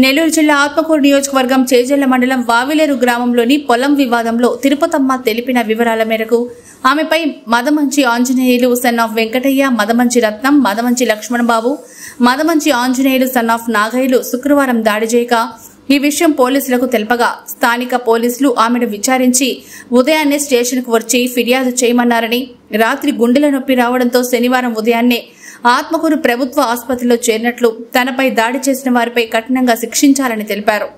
నెల్లూరు జిల్లా ఆత్మకూరు నియోజకవర్గం చేజెళ్ల మండలం వావిలేరు గ్రామంలోని పొలం వివాదంలో తిరుపతమ్మ తెలిపిన వివరాల మేరకు ఆమెపై Madamanchi Anjaneyulu son of Venkataiah, Madamanchi Ratnam, Madamanchi Lakshmanababu, Madamanchi Anjaneyulu son of నాగయ్యలు శుక్రవారం దాడి చేయగా ఈ విషయం పోలీసులకు తెలపగా స్థానిక పోలీసులు ఆమెను విచారించి ఉదయాన్నే స్టేషన్కు వచ్చి ఫిర్యాదు చేయమన్నారని, రాత్రి గుండెల నొప్పి రావడంతో శనివారం ఉదయాన్నే ఆత్మకూరు ప్రభుత్వ ఆసుపత్రిలో చేరినట్లు, తనపై దాడి చేసిన వారిపై కఠినంగా శిక్షించాలని తెలిపారు.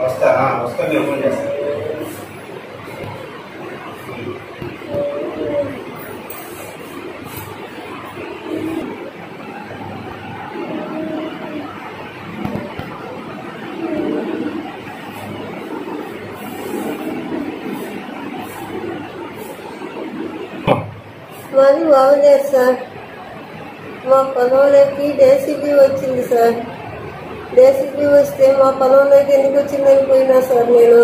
వస్తా మీరు ఫోన్ చేస్తాను. మాది బాగలేదు సార్. మా పొలంలోకి జేసీబీ వచ్చింది సార్. జేసీబీ వస్తే మా పొలంలోకి ఎందుకు వచ్చిందని పోయినా సార్. నేను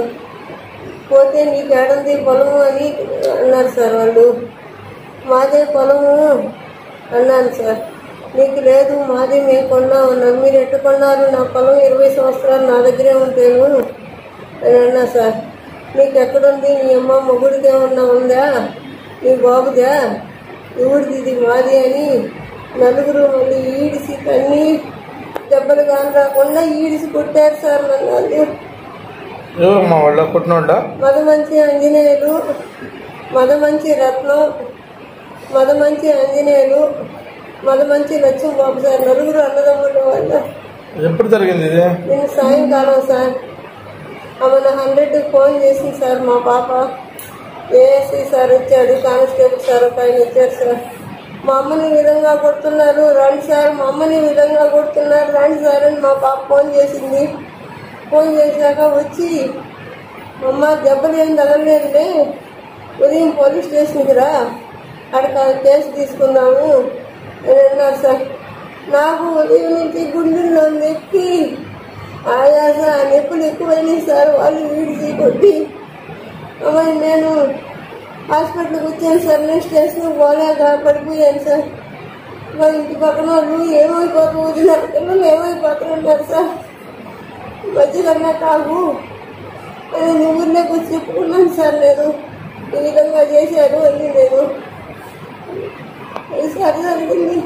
పోతే నీకు ఏడంది పొలము అని అన్నారు సార్ వాళ్ళు. మాదే పొలము అన్నాను సార్. నీకు లేదు, మాది మేము కొన్నాం అన్నారు. మీరు ఎట్టు కొన్నారు? నా పొలం 20 సంవత్సరాలు నా దగ్గరే ఉంటాను అని అన్నా సార్. నీకు ఎక్కడుంది? నీ అమ్మ మొగుడిదే ఉందా, నీ బాబుదా, ఎవరిది? ఇది మాది అని నలుగురు మళ్ళీ ఈడిసి అన్ని దెబ్బలు కాని రాకుండా ఈడిసి కొట్టారు సార్. నన్ను మదమంచి ఆంజనేయులు, మదమంచి రత్నం, మదమంచి ఆంజనేయులు, మదమంచి లక్ష్మణబాబు సార్. నలుగురు అన్నదమ్ముల వల్ల. ఎప్పుడు జరిగింది? నేను సాయంకాలం సార్. ఆమె 100కి ఫోన్ చేసింది సార్. మా పాప ఏఎస్ఐ సార్ వచ్చాడు, కానిస్టేబుల్ సార్ ఒక ఆయన వచ్చారు సార్. మా అమ్మని విధంగా కొడుతున్నారు, రండి సార్, మా అమ్మని విధంగా కొడుతున్నారు, రండి సార్ అని మా పాప ఫోన్ చేసింది. ఫోన్ చేశాక వచ్చి, అమ్మ దెబ్బలు ఏం తగలేదులే, ఉదయం పోలీస్ స్టేషన్కి రా, అక్కడ కేసు తీసుకుందాము అని అన్నారు సార్. నాకు ఉదయం నుంచి గుండెల్లో నొప్పి, ఆయాస, నొప్పులు ఎక్కువైనాయి సార్. వాళ్ళు వీడికి కొట్టి అమ్మాయి నేను హాస్పిటల్కి వచ్చాను సార్. నేను స్టేషన్కి పోలేక పడిపోయాను సార్. మా ఇంటి పక్కన వాళ్ళు ఏమైపోతూ వదిలినారు, పిల్లలు ఏమైపోతున్నారు సార్. మధ్యలో కాదు అని ఊర్లోకి వచ్చి చెప్పుకున్నాను సార్. నేను ఈ విధంగా చేశారు అని నేను అది సార్ జరిగింది.